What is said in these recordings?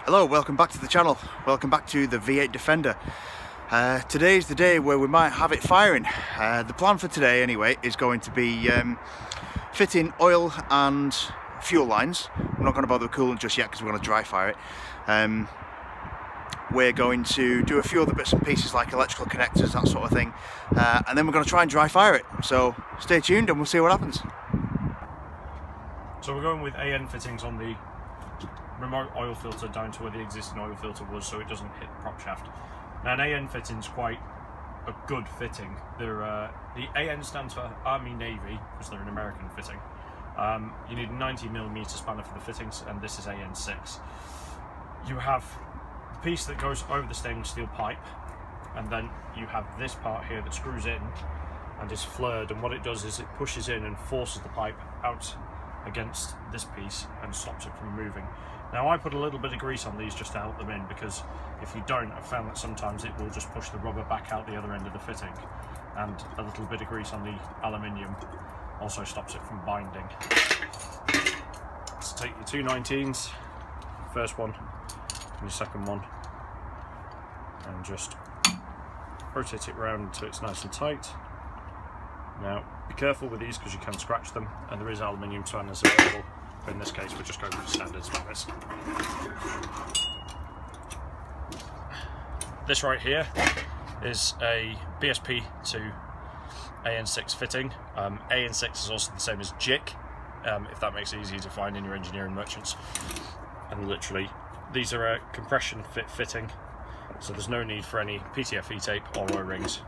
Hello, welcome back to the channel. Welcome back to the V8 Defender. Today's the day where we might have it firing. The plan for today anyway is going to be fitting oil and fuel lines. We're not going to bother with coolant just yet because we're going to dry fire it. We're going to do a few other bits and pieces like electrical connectors, that sort of thing, and then we're going to try and dry fire it. So stay tuned and we'll see what happens. So we're going with AN fittings on the remote oil filter down to where the existing oil filter was, so it doesn't hit the prop shaft. Now, an AN fitting is quite a good fitting. The AN stands for Army Navy because they're an American fitting. You need a 90mm spanner for the fittings, and this is AN6. You have the piece that goes over the stainless steel pipe, and then you have this part here that screws in and is flared, and what it does is it pushes in and forces the pipe out against this piece and stops it from moving. Now, I put a little bit of grease on these just to help them in, because if you don't, I've found that sometimes it will just push the rubber back out the other end of the fitting, and a little bit of grease on the aluminium also stops it from binding. So take your two 19s, first one and your second one, and just rotate it round until it's nice and tight. Now, be careful with these because you can scratch them, and there is aluminium spanners available. In this case, we're just going for standard spanners. This right here is a BSP to AN6 fitting. AN6 is also the same as JIC, if that makes it easier to find in your engineering merchants. And literally, these are a compression fit fitting, so there's no need for any PTFE tape or O-rings.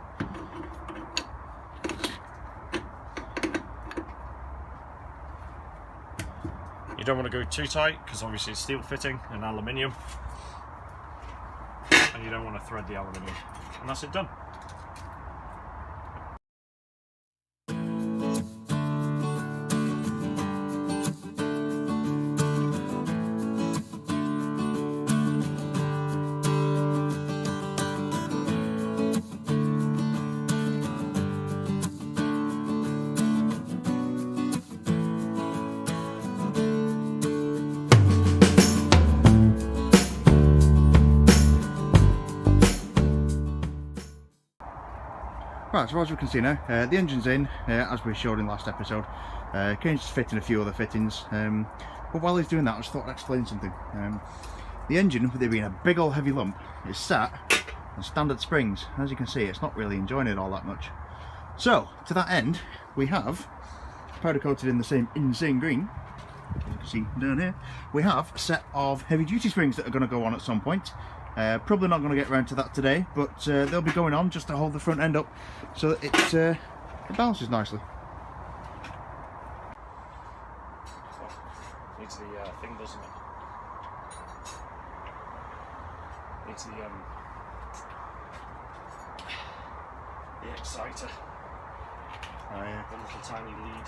You don't want to go too tight because obviously it's steel fitting and aluminium, and you don't want to thread the aluminium, and that's it done. Right, so as we can see now, the engine's in, as we showed in the last episode. Kane's just fitting a few other fittings, but while he's doing that, I just thought I'd explain something. The engine, with it being a big old heavy lump, is sat on standard springs. As you can see, it's not really enjoying it all that much. So, to that end, we have, powder coated in the same insane green, as you can see down here, we have a set of heavy duty springs that are going to go on at some point. Probably not going to get around to that today, but they'll be going on just to hold the front end up so that it balances nicely. Needs the thing, doesn't it? Needs the exciter. Oh, yeah. The little tiny lead.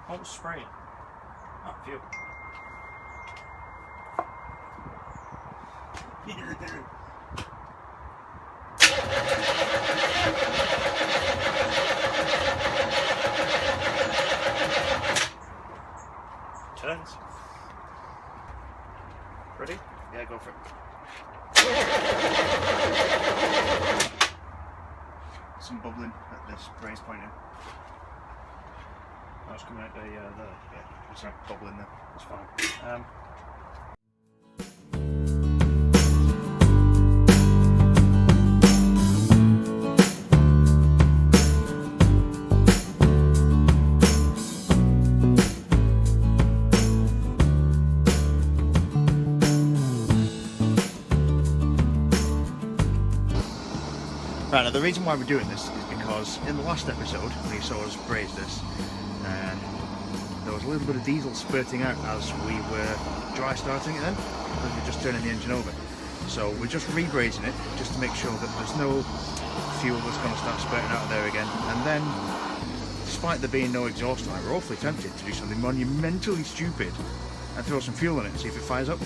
Oh, spray it. Oh, phew. Turns. Ready? Yeah, go for it. Some bubbling at this brace point here. That's coming out the Yeah, it's right, bubbling there. That's fine. Right, now the reason why we're doing this is because in the last episode, when you saw us braze this, there was a little bit of diesel spurting out as we were dry starting it then, as we're just turning the engine over. So we're just re-brazing it, just to make sure that there's no fuel that's going to start spurting out of there again. And then, despite there being no exhaust line, we're awfully tempted to do something monumentally stupid and throw some fuel in it and see if it fires up.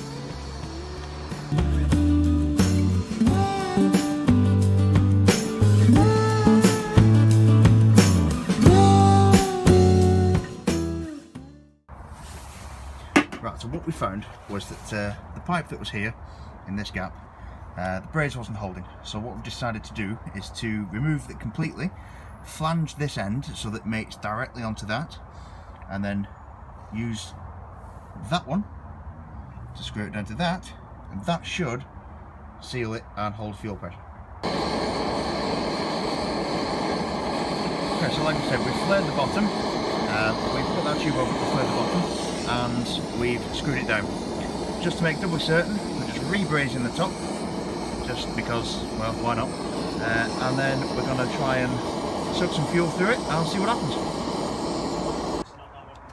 what we found was that the pipe that was here in this gap, the braze wasn't holding. So what we've decided to do is to remove it completely, flange this end so that it mates directly onto that, and then use that one to screw it down to that, and that should seal it and hold fuel pressure. Okay, so like I said, we've flared the bottom, we've put that tube over to flare the bottom, and we've screwed it down. Just to make doubly certain, we're just re-brazing the top, just because, well, why not? And then we're going to try and soak some fuel through it and see what happens.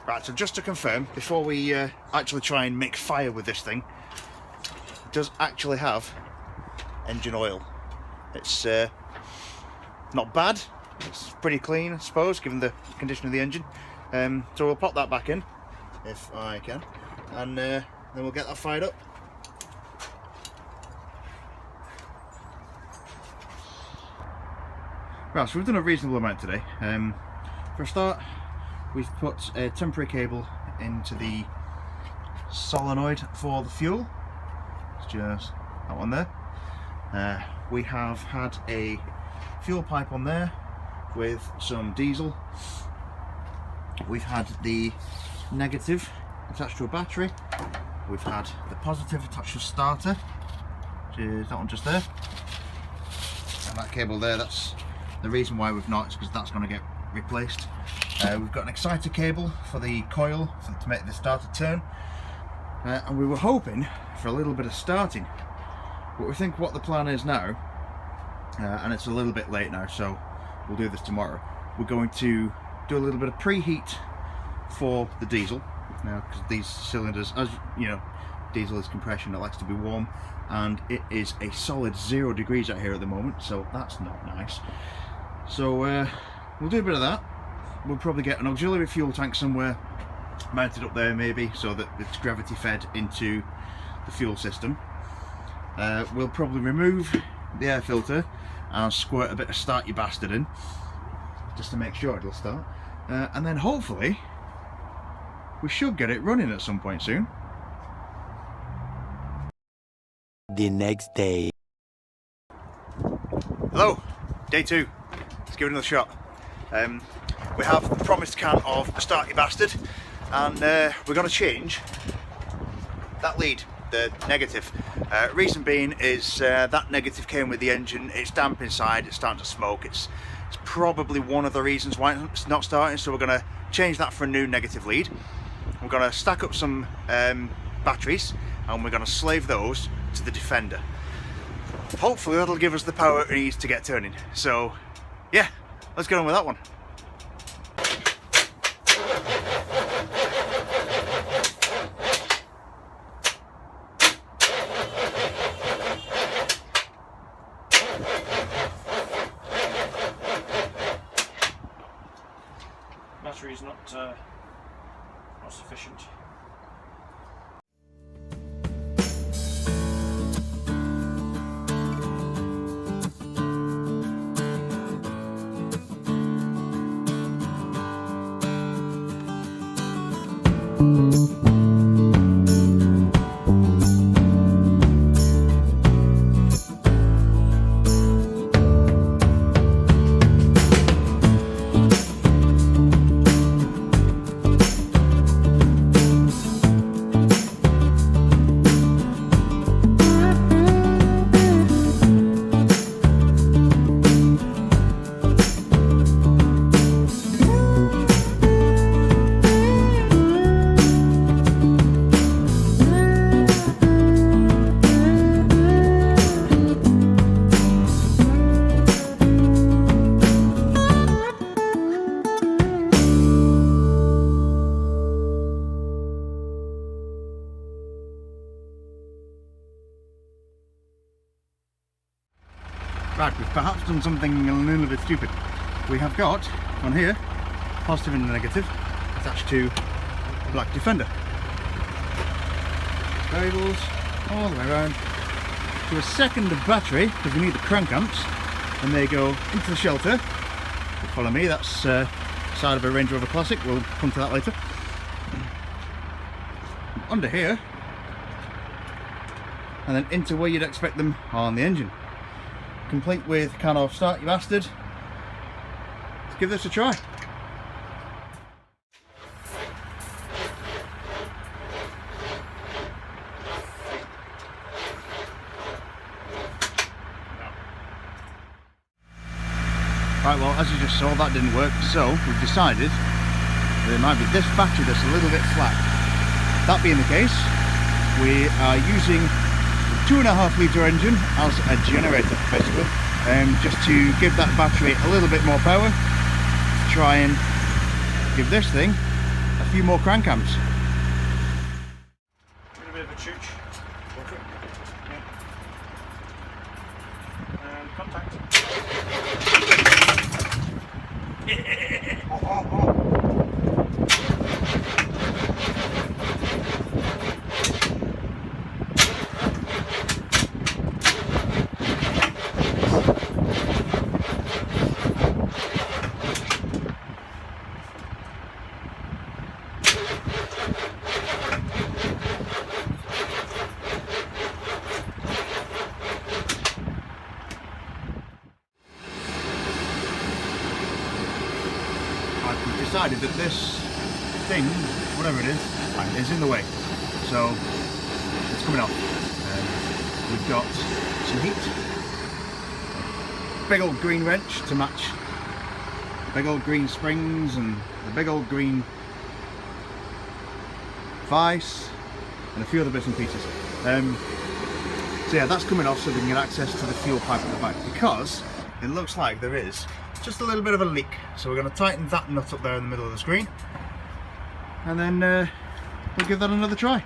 Right, so just to confirm, before we actually try and make fire with this thing, it does actually have engine oil. It's not bad, it's pretty clean, I suppose, given the condition of the engine. So we'll pop that back in, if I can, and then we'll get that fired up. Right, so we've done a reasonable amount today. For a start, we've put a temporary cable into the solenoid for the fuel. It's just that one there. We have had a fuel pipe on there with some diesel. We've had the negative attached to a battery. We've had the positive attached to a starter, which is that one just there. And that cable there, that's the reason why we've not, is because that's going to get replaced. We've got an exciter cable for the coil to make the starter turn. And we were hoping for a little bit of starting. But we think what the plan is now, and it's a little bit late now, so we'll do this tomorrow. We're going to do a little bit of preheat for the diesel. Now, because these cylinders, as you know, diesel is compression, it likes to be warm, and it is a solid 0 degrees out here at the moment, so that's not nice. So we'll do a bit of that. We'll probably get an auxiliary fuel tank somewhere mounted up there maybe, so that it's gravity fed into the fuel system. We'll probably remove the air filter and squirt a bit of Start You Bastard in, just to make sure it'll start. And then hopefully we should get it running at some point soon. The next day. Hello, day 2. Let's give it another shot. We have the promised can of Start You Bastard, and we're going to change that lead, the negative. Reason being is that negative came with the engine. It's damp inside, it's starting to smoke. It's probably one of the reasons why it's not starting, so we're going to change that for a new negative lead. We're going to stack up some batteries, and we're going to slave those to the Defender. Hopefully that'll give us the power it needs to get turning. So yeah, let's get on with that one. Battery is not sufficient. Right, we've perhaps done something a little bit stupid. We have got, on here, positive and negative, attached to the black Defender. Variables all the way around to a second battery, because we need the crank amps, and they go into the shelter. Follow me, that's side of a Range Rover Classic, we'll come to that later. under here and then into where you'd expect them on the engine. Complete with can off start, you bastard. Let's give this a try. Right, well, as you just saw, that didn't work, so we've decided that it might be this battery that's a little bit flat. That being the case, we are using a 2.5 litre engine as a generator, basically, just to give that battery a little bit more power, to try and give this thing a few more crank amps. A bit of a chooch. And contact. We've decided that this thing, whatever it is in the way, so it's coming off. We've got some heat, big old green wrench to match the big old green springs and the big old green vice and a few other bits and pieces. So yeah, that's coming off so we can get access to the fuel pipe at the back, because it looks like there is just a little bit of a leak. So we're going to tighten that nut up there in the middle of the screen, and then we'll give that another try.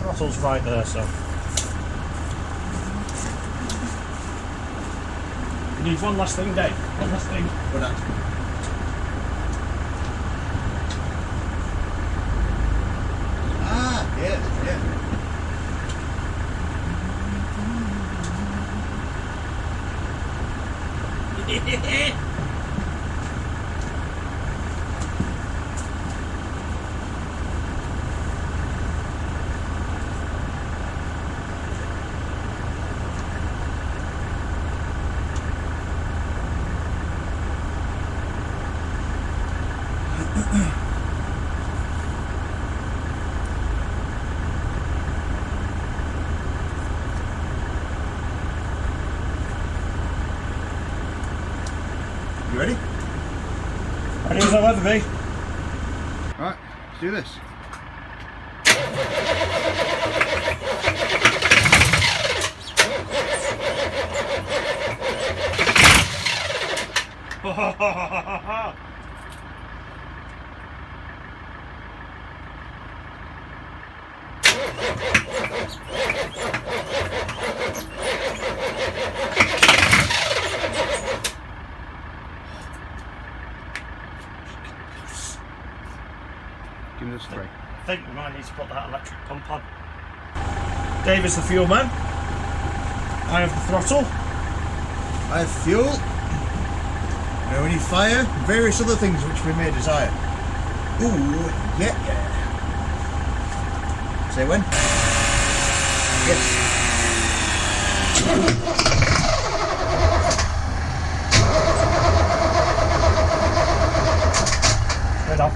Throttle's right there, so you need one last thing, Dave. One last thing. What that? Ah, yes, yeah. You ready? Ready as I'll ever be. Right, let's do this. Give me this spray. I think we might need to put that electric pump on. Dave is the fuel man. I have the throttle. I have fuel. Now we need fire, and various other things which we may desire. Ooh, yeah. Say when? Yes. Head off.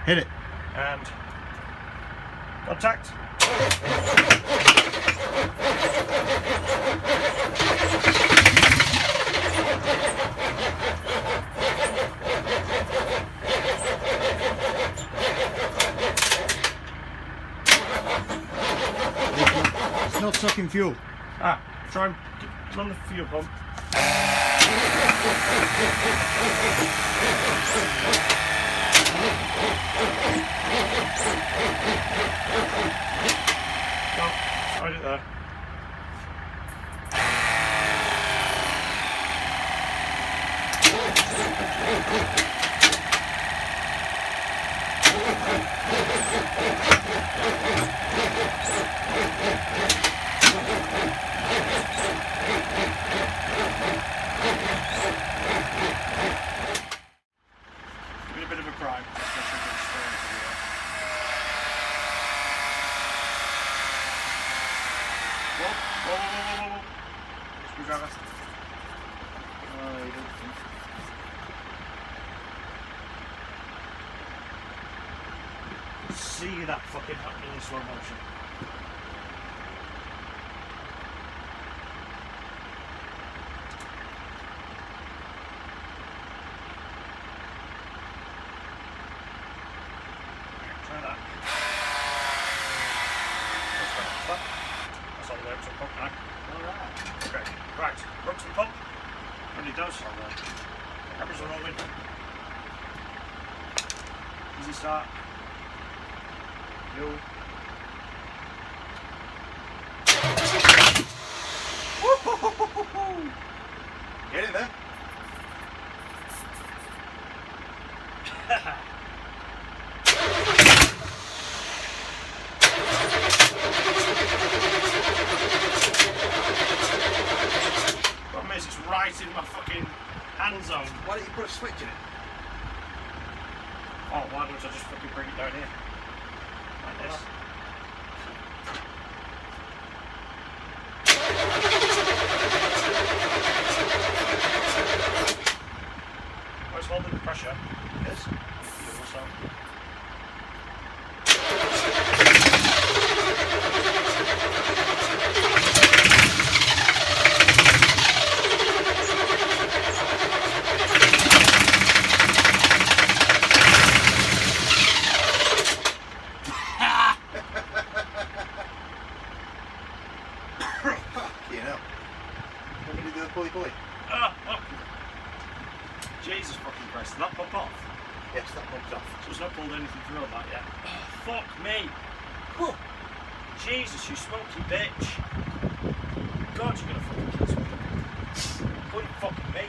Hit it. And contact. It's not sucking fuel. Ah, try and run the fuel pump. No, slide it there. Give it a bit of a prime. Whoa, whoa, whoa, whoa, whoa, whoa. Screwdriver. See that fucking happening in slow motion. Try that. That's all the way up to the pump now. Alright. Okay, right. Up to the pump. When it does, cameras are rolling. Easy start. Yo. Get in there. Problem is, it's right in my fucking hand zone. Why don't you put a switch in it? Oh, why don't I just fucking bring it down here? Like this. Oh, it's holding the pressure. Yes. So. You know. Want me to do the pulley? Oh. Jesus fucking Christ, did that pop off? Yes, that pump's off. So it's not pulled anything through on that yet. Oh, fuck me. Whew. Jesus, you smoky bitch. God, you're gonna fucking kill somebody. Couldn't fucking me.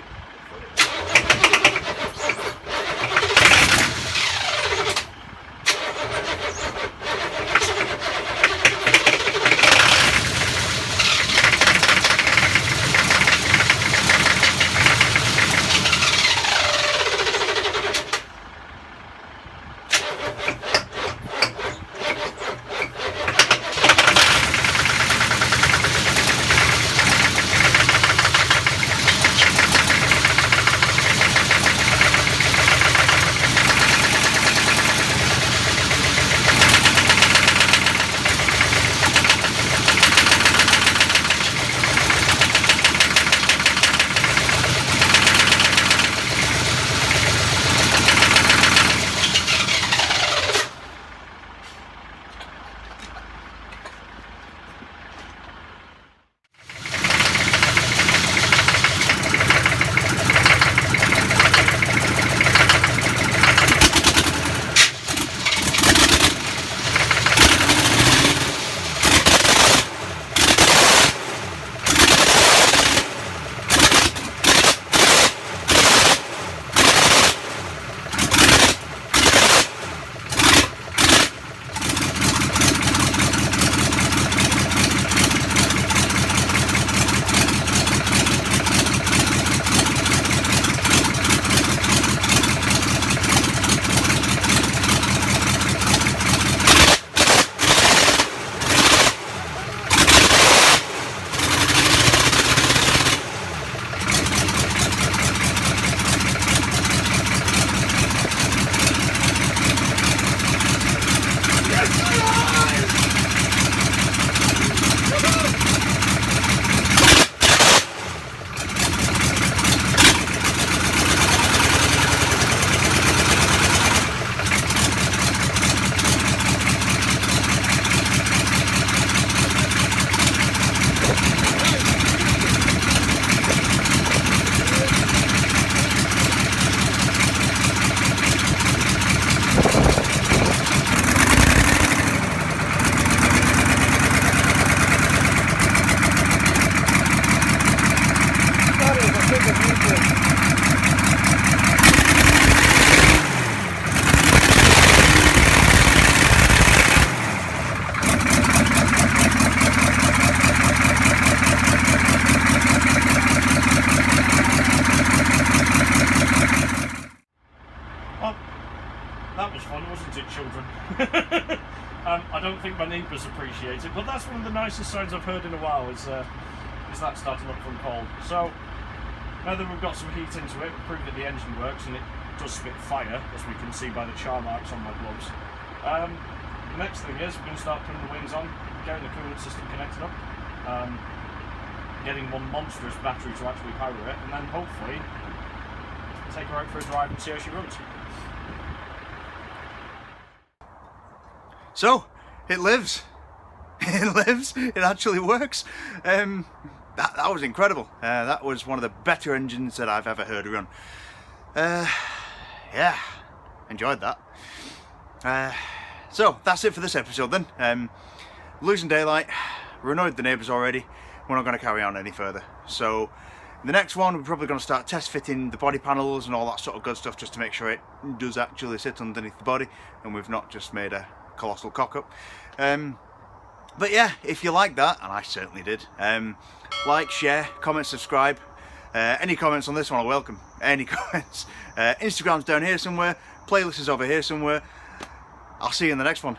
wasn't it, children? I don't think my neighbours appreciate it, but that's one of the nicest sounds I've heard in a while, is that starting up from cold. So, now that we've got some heat into it, we've proved that the engine works and it does spit fire, as we can see by the char marks on my gloves. The next thing is we're going to start putting the wings on, getting the coolant system connected up, getting one monstrous battery to actually power it, and then hopefully take her out for a drive and see how she runs. So, it lives. It lives. It actually works. That was incredible. That was one of the better engines that I've ever heard run. Yeah, enjoyed that. So, that's it for this episode then. Losing daylight. We're annoyed the neighbours already. We're not going to carry on any further. So, the next one, we're probably going to start test fitting the body panels and all that sort of good stuff, just to make sure it does actually sit underneath the body and we've not just made a colossal cock up. But yeah, if you like that, and I certainly did, like, share, comment, subscribe. Any comments on this one are welcome. Any comments. Instagram's down here somewhere. Playlist is over here somewhere. I'll see you in the next one.